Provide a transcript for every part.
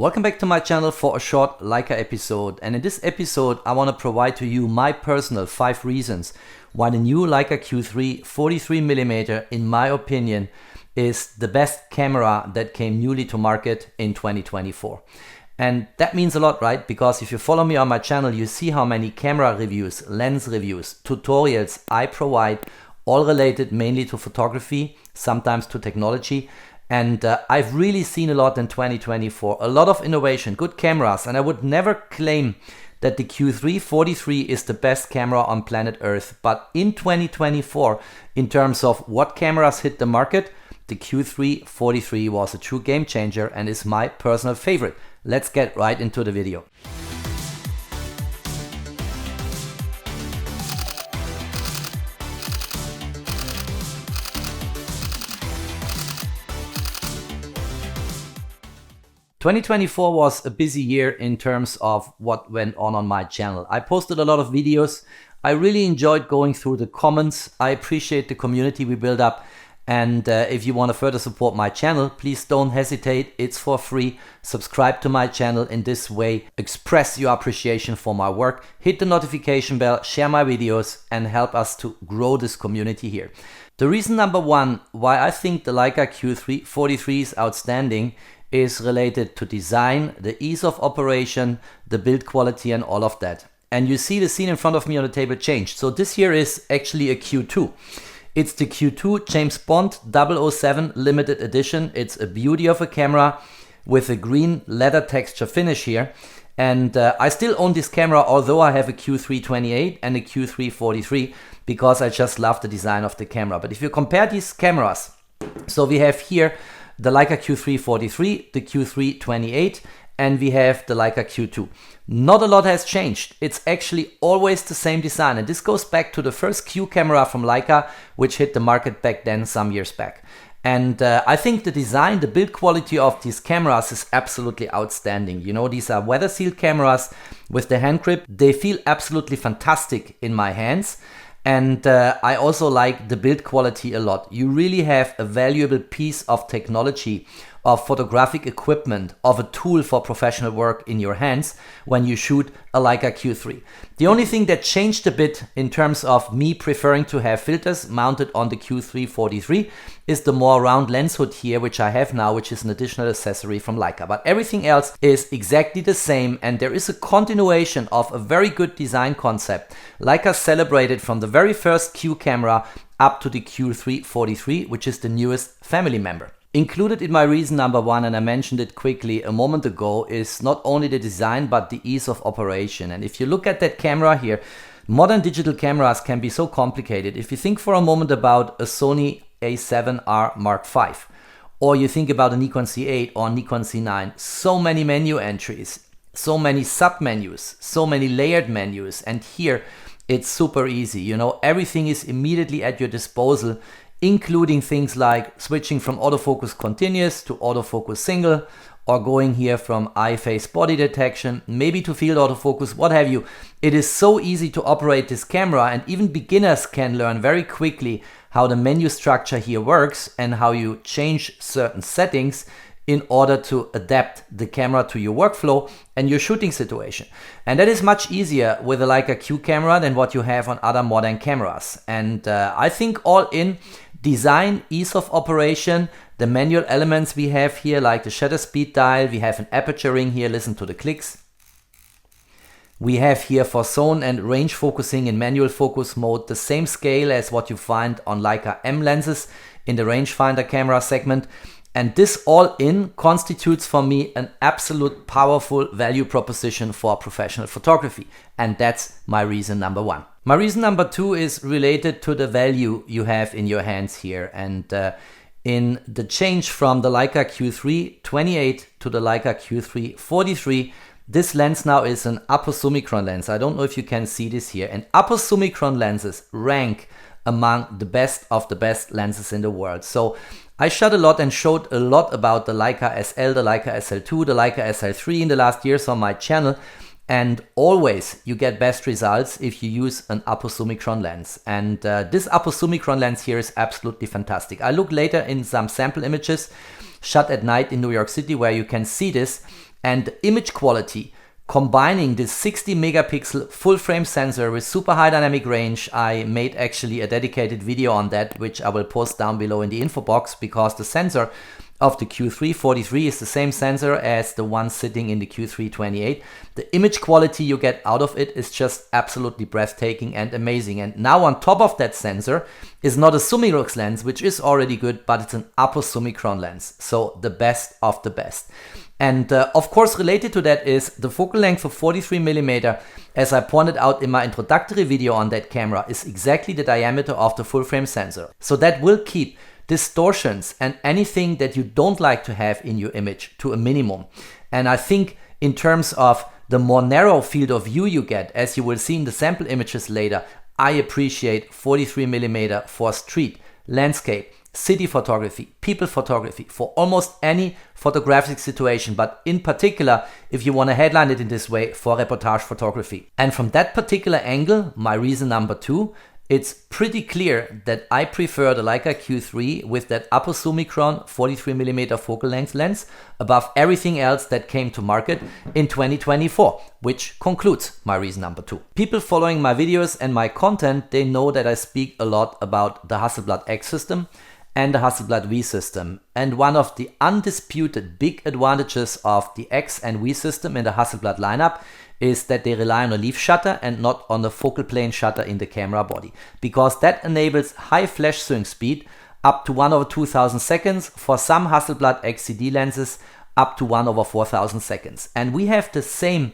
Welcome back to my channel for a short Leica episode, and in this episode I want to provide to you my personal 5 reasons why the new Leica Q3 43mm in my opinion is the best camera that came newly to market in 2024. And that means a lot, right? Because if you follow me on my channel, you see how many camera reviews, lens reviews, tutorials I provide, all related mainly to photography, sometimes to technology. And I've really seen a lot in 2024, a lot of innovation, good cameras, and I would never claim that the Q3 43 is the best camera on planet Earth. But in 2024, in terms of what cameras hit the market, the Q3 43 was a true game changer and is my personal favorite. Let's get right into the video. "2024 was a busy year in terms of what went on my channel. I posted a lot of videos. I really enjoyed going through the comments. I appreciate the community we built up. And if you want to further support my channel, please don't hesitate. It's for free. Subscribe to my channel in this way. Express your appreciation for my work. Hit the notification bell, share my videos, and help us to grow this community here. The reason number 1 why I think the Leica Q3 43 is outstanding is related to design, the ease of operation, the build quality, and all of that. And you see the scene in front of me on the table changed. So this here is actually a Q2. It's the Q2 James Bond 007 limited edition. It's a beauty of a camera with a green leather texture finish here. And I still own this camera, although I have a Q3 28 and a Q3 43, because I just love the design of the camera. But if you compare these cameras, so we have here the Leica Q3 43, the Q3 28, and we have the Leica Q2. Not a lot has changed. It's actually always the same design, and this goes back to the first Q camera from Leica, which hit the market back then some years back. And I think the design, the build quality of these cameras is absolutely outstanding. You know, these are weather sealed cameras with the hand grip. They feel absolutely fantastic in my hands. And I also like the build quality a lot. You really have a valuable piece of technology, of photographic equipment, of a tool for professional work in your hands when you shoot a Leica Q3. The only thing that changed a bit in terms of me preferring to have filters mounted on the Q3 43 is the more round lens hood here, which I have now, which is an additional accessory from Leica. But everything else is exactly the same, and there is a continuation of a very good design concept. Leica celebrated from the very first Q camera up to the Q3 43, which is the newest family member. Included in my reason number 1, and I mentioned it quickly a moment ago, is not only the design but the ease of operation. And if you look at that camera here, modern digital cameras can be so complicated. If you think for a moment about a Sony A7R Mark V, or you think about a Nikon C8 or Nikon C9, so many menu entries, so many sub-menus, so many layered menus, and here it's super easy. You know, everything is immediately at your disposal, including things like switching from autofocus continuous to autofocus single, or going here from eye face body detection, maybe to field autofocus, what have you. It is so easy to operate this camera, and even beginners can learn very quickly how the menu structure here works and how you change certain settings in order to adapt the camera to your workflow and your shooting situation. And that is much easier with a Leica Q camera than what you have on other modern cameras. And I think all in, design, ease of operation, the manual elements we have here, like the shutter speed dial, we have an aperture ring here, listen to the clicks. We have here for zone and range focusing in manual focus mode, the same scale as what you find on Leica M lenses in the rangefinder camera segment. And this all in constitutes for me an absolute powerful value proposition for professional photography. And that's my reason number 1. My reason number 2 is related to the value you have in your hands here. And in the change from the Leica Q3 28 to the Leica Q3 43, this lens now is an Apo-Summicron lens. I don't know if you can see this here. And Apo-Summicron lenses rank among the best of the best lenses in the world. So I shot a lot and showed a lot about the Leica SL, the Leica SL2, the Leica SL3 in the last years on my channel. And always you get best results if you use an Apo-Summicron lens. And this Apo-Summicron lens here is absolutely fantastic. I look later in some sample images shot at night in New York City where you can see this. And the image quality, combining this 60 megapixel full frame sensor with super high dynamic range, I made actually a dedicated video on that, which I will post down below in the info box, because the sensor of the Q3 43 is the same sensor as the one sitting in the Q3 28. The image quality you get out of it is just absolutely breathtaking and amazing. And now on top of that sensor is not a Summicron lens, which is already good, but it's an Apo-Summicron lens. So the best of the best. And of course, related to that is the focal length of 43mm, as I pointed out in my introductory video on that camera, is exactly the diameter of the full frame sensor. So that will keep distortions and anything that you don't like to have in your image to a minimum. And I think in terms of the more narrow field of view you get, as you will see in the sample images later, I appreciate 43mm for street, landscape, city photography, people photography, for almost any photographic situation, but in particular, if you want to headline it in this way, for reportage photography. And from that particular angle, my reason number 2, it's pretty clear that I prefer the Leica Q3 with that Apo-Summicron 43mm focal length lens above everything else that came to market in 2024, which concludes my reason number 2. People following my videos and my content, they know that I speak a lot about the Hasselblad X system and the Hasselblad V system. And one of the undisputed big advantages of the X and V system in the Hasselblad lineup is that they rely on a leaf shutter and not on the focal plane shutter in the camera body, because that enables high flash swing speed up to 1/2000 seconds, for some Hasselblad XCD lenses up to 1/4000 seconds. And we have the same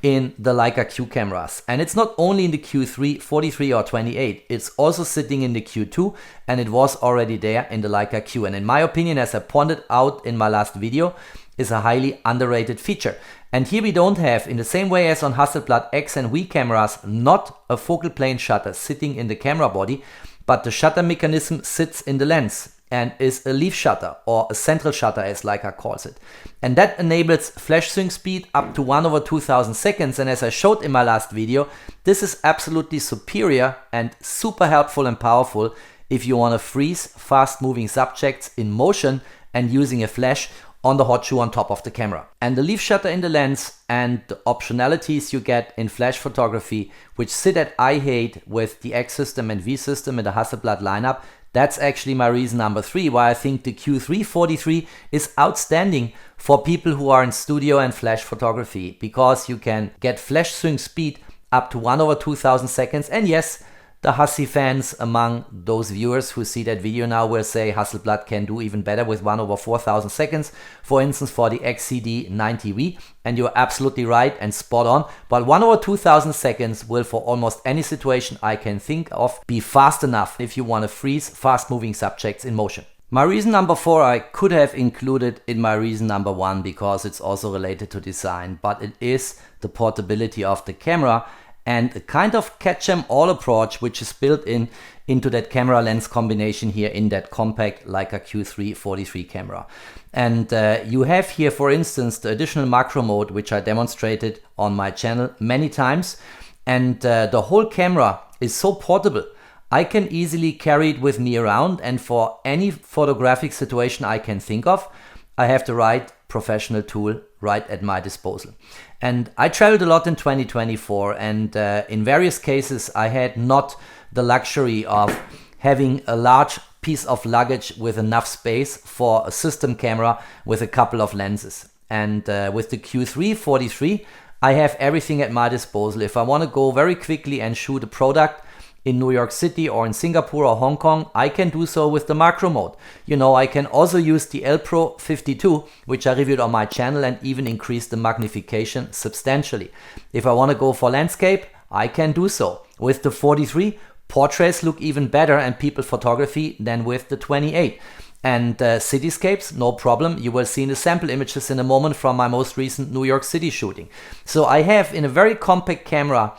in the Leica Q cameras. And it's not only in the Q3, 43 or 28, it's also sitting in the Q2, and it was already there in the Leica Q. And in my opinion, as I pointed out in my last video, is a highly underrated feature. And here we don't have, in the same way as on Hasselblad X and V cameras, not a focal plane shutter sitting in the camera body, but the shutter mechanism sits in the lens and is a leaf shutter, or a central shutter as Leica calls it. And that enables flash swing speed up to 1/2000 seconds. And as I showed in my last video, this is absolutely superior and super helpful and powerful if you want to freeze fast moving subjects in motion and using a flash on the hot shoe on top of the camera. And the leaf shutter in the lens and the optionalities you get in flash photography, which sit at eye height with the X system and V system in the Hasselblad lineup, that's actually my reason number 3, why I think the Q3 43 is outstanding for people who are in studio and flash photography, because you can get flash swing speed up to 1/2000 seconds. And yes, the Hassi fans among those viewers who see that video now will say Hasselblad can do even better with 1/4000 seconds, for instance for the XCD 90V, and you're absolutely right and spot on, but 1/2000 seconds will, for almost any situation I can think of, be fast enough if you want to freeze fast moving subjects in motion. My reason number 4 I could have included in my reason number 1, because it's also related to design, but it is the portability of the camera and a kind of catch-em-all approach which is built into that camera lens combination here in that compact Leica Q3 43 camera. And you have here, for instance, the additional macro mode, which I demonstrated on my channel many times. And the whole camera is so portable. I can easily carry it with me around, and for any photographic situation I can think of, I have the right professional tool right at my disposal. And I traveled a lot in 2024, and in various cases I had not the luxury of having a large piece of luggage with enough space for a system camera with a couple of lenses. And with the Q3 43 I have everything at my disposal. If I want to go very quickly and shoot a product in New York City or in Singapore or Hong Kong, I can do so with the macro mode. You know, I can also use the Elpro 52, which I reviewed on my channel, and even increase the magnification substantially. If I want to go for landscape, I can do so. With the 43, portraits look even better and people photography than with the 28. And cityscapes, no problem. You will see in the sample images in a moment from my most recent New York City shooting. So I have, in a very compact camera,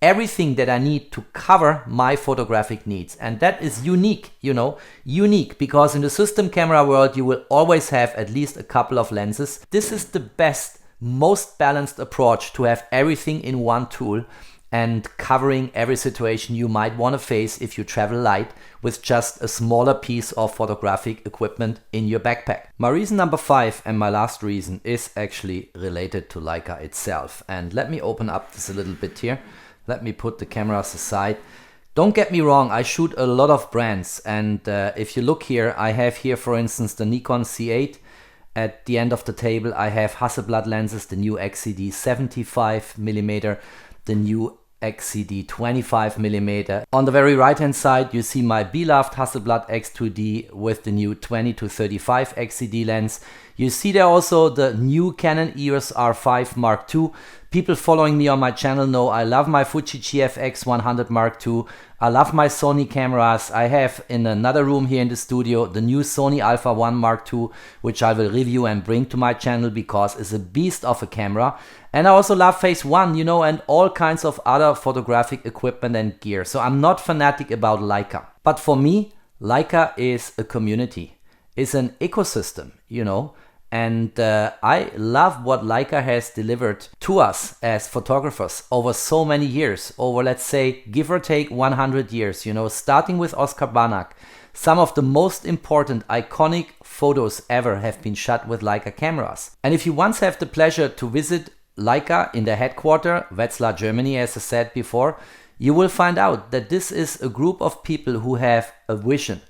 everything that I need to cover my photographic needs. And that is unique, you know, unique, because in the system camera world, you will always have at least a couple of lenses. This is the best, most balanced approach to have everything in one tool. and covering every situation you might want to face if you travel light with just a smaller piece of photographic equipment in your backpack. My reason number 5 and my last reason is actually related to Leica itself. And let me open up this a little bit here. Let me put the cameras aside. Don't get me wrong, I shoot a lot of brands, and if you look here, I have here for instance the Nikon C8. At the end of the table I have Hasselblad lenses, the new XCD 75mm, the new XCD 25mm. On the very right hand side you see my beloved Hasselblad X2D with the new 20-35 XCD lens. You see there also the new Canon EOS R5 Mark II. People following me on my channel know I love my Fuji GFX 100 Mark II. I love my Sony cameras. I have in another room here in the studio the new Sony Alpha 1 Mark II, which I will review and bring to my channel because it's a beast of a camera. And I also love Phase 1, you know, and all kinds of other photographic equipment and gear. So I'm not fanatic about Leica. But for me, Leica is a community. It's an ecosystem, you know. And I love what Leica has delivered to us as photographers over so many years, over let's say give or take 100 years, you know, starting with Oscar Banach. Some of the most important iconic photos ever have been shot with Leica cameras. And if you once have the pleasure to visit Leica in their headquarters, Wetzlar, Germany, as I said before, you will find out that this is a group of people who have a vision,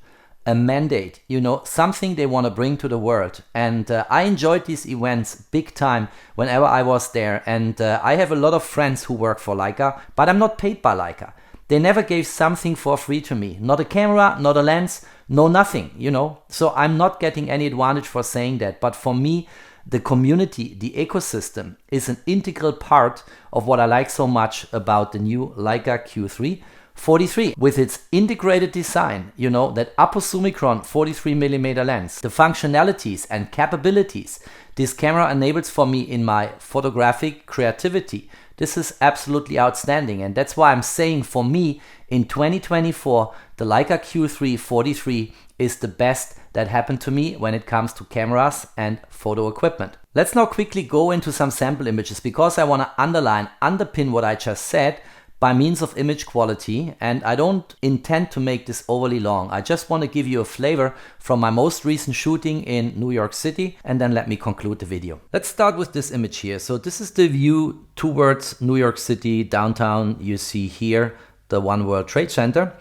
a mandate, you know, something they want to bring to the world. And I enjoyed these events big time whenever I was there. And I have a lot of friends who work for Leica, but I'm not paid by Leica. They never gave something for free to me. Not a camera, not a lens, no nothing, you know. So I'm not getting any advantage for saying that. But for me, the community, the ecosystem is an integral part of what I like so much about the new Leica Q3 43 with its integrated design, you know, that Apo-Summicron 43mm lens, the functionalities and capabilities this camera enables for me in my photographic creativity. This is absolutely outstanding, and that's why I'm saying for me in 2024 the Leica Q3 43 is the best that happened to me when it comes to cameras and photo equipment. Let's now quickly go into some sample images because I want to underpin what I just said by means of image quality, and I don't intend to make this overly long. I just want to give you a flavor from my most recent shooting in New York City, and then let me conclude the video. Let's start with this image here. So this is the view towards New York City downtown. You see here the One World Trade Center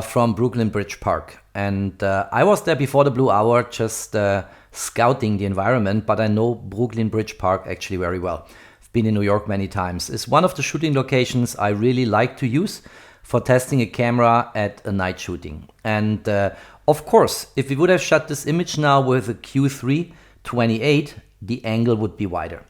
from Brooklyn Bridge Park, and I was there before the blue hour just scouting the environment, but I know Brooklyn Bridge Park actually very well. Been in New York many times. It's one of the shooting locations I really like to use for testing a camera at a night shooting. And of course, if we would have shot this image now with a Q3 28, the angle would be wider.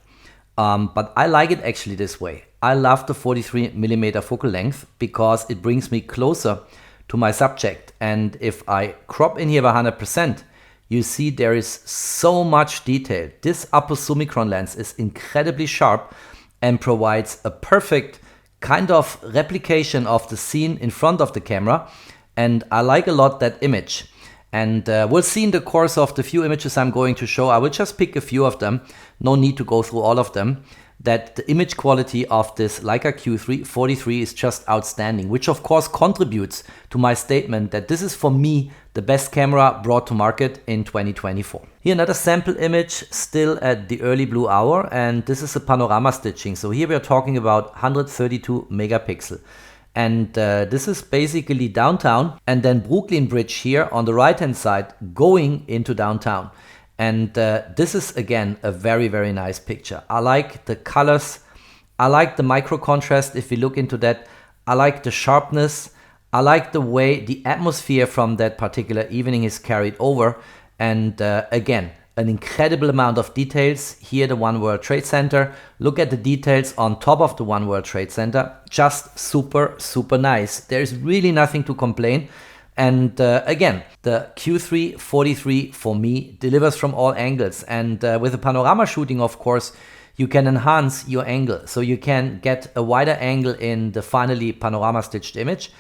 But I like it actually this way. I love the 43mm focal length because it brings me closer to my subject. And if I crop in here by 100%, you see there is so much detail. This Apo-Summicron lens is incredibly sharp and provides a perfect kind of replication of the scene in front of the camera. And I like a lot that image. And we'll see in the course of the few images I'm going to show, I will just pick a few of them. No need to go through all of them. That the image quality of this Leica Q3 43 is just outstanding, which of course contributes to my statement that this is for me the best camera brought to market in 2024. Here another sample image still at the early blue hour, and this is a panorama stitching. So here we are talking about 132 megapixel. And this is basically downtown and then Brooklyn Bridge here on the right hand side going into downtown. And this is again a very, very nice picture. I like the colors. I like the micro contrast if we look into that. I like the sharpness. I like the way the atmosphere from that particular evening is carried over. And again, an incredible amount of details. Here the One World Trade Center. Look at the details on top of the One World Trade Center. Just super, super nice. There's really nothing to complain. And again, the Q3 43 for me delivers from all angles. And with a panorama shooting, of course, you can enhance your angle. So you can get a wider angle in the finally panorama stitched image.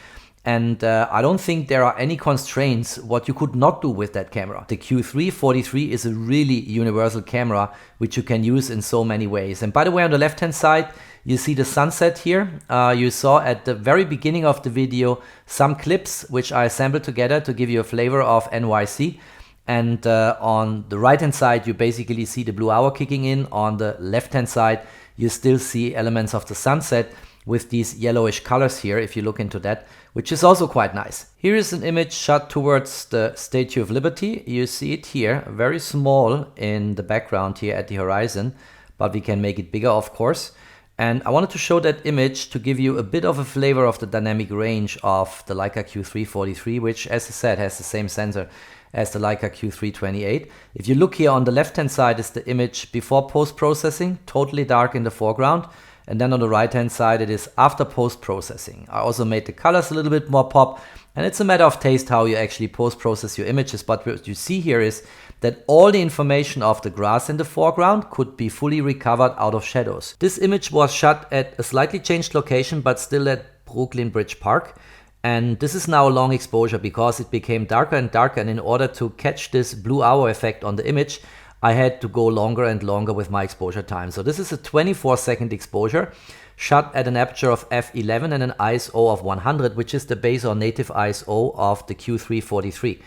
And I don't think there are any constraints what you could not do with that camera. The Q3 43 is a really universal camera which you can use in so many ways. And by the way, on the left hand side, You see the sunset here. You saw at the very beginning of the video some clips which I assembled together to give you a flavor of NYC. And on the right hand side, you basically see the blue hour kicking in. On the left hand side, you still see elements of the sunset with these yellowish colors here, if you look into that, which is also quite nice. Here is an image shot towards the Statue of Liberty. You see it here, very small in the background here at the horizon, but we can make it bigger, of course. And I wanted to show that image to give you a bit of a flavor of the dynamic range of the Leica Q3 43, which, as I said, has the same sensor as the Leica Q3 28. If you look here on the left hand side is the image before post-processing, totally dark in the foreground. And then on the right hand side it is after post-processing. I also made the colors a little bit more pop, and it's a matter of taste how you actually post-process your images. But what you see here is that all the information of the grass in the foreground could be fully recovered out of shadows. This image was shot at a slightly changed location, but still at Brooklyn Bridge Park. And this is now a long exposure because it became darker and darker, and in order to catch this blue hour effect on the image, I had to go longer and longer with my exposure time. So this is a 24-second exposure shot at an aperture of f11 and an ISO of 100, which is the base or native ISO of the Q3 43.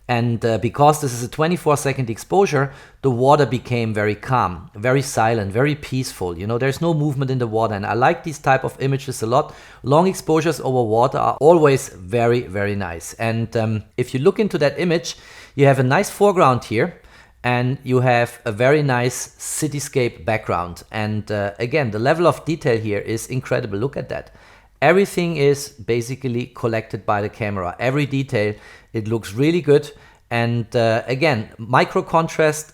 And because this is a 24-second exposure, the water became very calm, very silent, very peaceful. You know, there's no movement in the water, and I like these type of images a lot. Long exposures over water are always very, very nice. And if you look into that image, you have a nice foreground here, and you have a very nice cityscape background. And again, the level of detail here is incredible. Look at that. Everything is basically collected by the camera. Every detail, it looks really good. And again, micro contrast,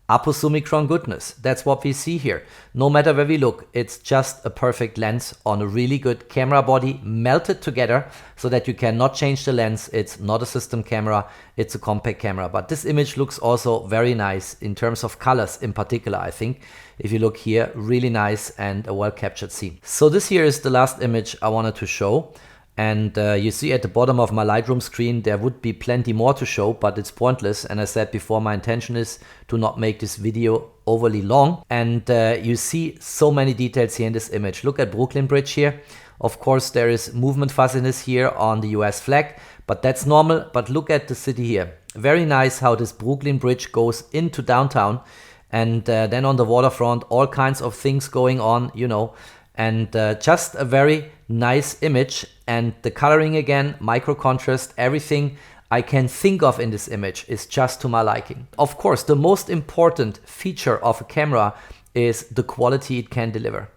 Apo-Summicron goodness. That's what we see here. No matter where we look, it's just a perfect lens on a really good camera body melted together so that you cannot change the lens. It's not a system camera, it's a compact camera. But this image looks also very nice in terms of colors in particular, I think. If you look here, really nice and a well captured scene. So this here is the last image I wanted to show. And you see at the bottom of my Lightroom screen, there would be plenty more to show, but it's pointless. And I said before, my intention is to not make this video overly long. And you see so many details here in this image. Look at Brooklyn Bridge here. Of course, there is movement fuzziness here on the US flag, but that's normal. But look at the city here. Very nice how this Brooklyn Bridge goes into downtown. And then on the waterfront, all kinds of things going on, you know. And just a very nice image, and the coloring again, micro contrast, everything I can think of in this image is just to my liking. Of course, the most important feature of a camera is the quality it can deliver.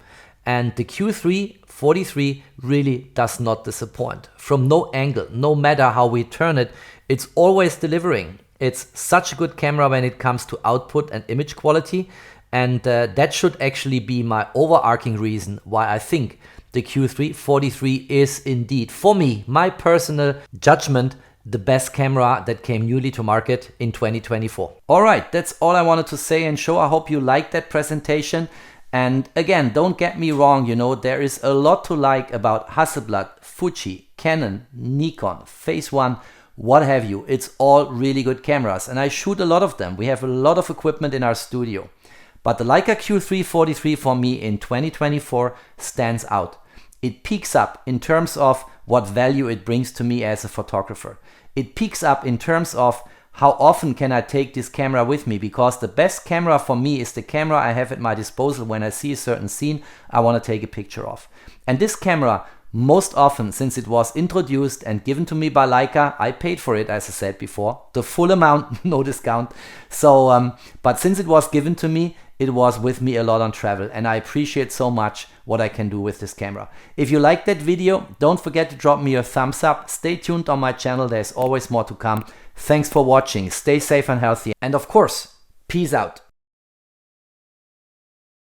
And the Q3 43 really does not disappoint. From no angle, no matter how we turn it, it's always delivering. It's such a good camera when it comes to output and image quality. And that should actually be my overarching reason why I think the Q3 43 is indeed, for me, my personal judgment, the best camera that came newly to market in 2024. All right, that's all I wanted to say and show. I hope you liked that presentation. And again, don't get me wrong, you know, there is a lot to like about Hasselblad, Fuji, Canon, Nikon, Phase One, what have you. It's all really good cameras, and I shoot a lot of them. We have a lot of equipment in our studio. But the Leica Q3 43 for me in 2024 stands out. It peaks up in terms of what value it brings to me as a photographer. It peaks up in terms of how often can I take this camera with me, because the best camera for me is the camera I have at my disposal when I see a certain scene I want to take a picture of. And this camera, most often, since it was introduced and given to me by Leica, I paid for it, as I said before, the full amount, no discount. So, but since it was given to me, it was with me a lot on travel, and I appreciate so much what I can do with this camera. If you liked that video, don't forget to drop me a thumbs up. Stay tuned on my channel, there's always more to come. Thanks for watching, stay safe and healthy, and of course, peace out.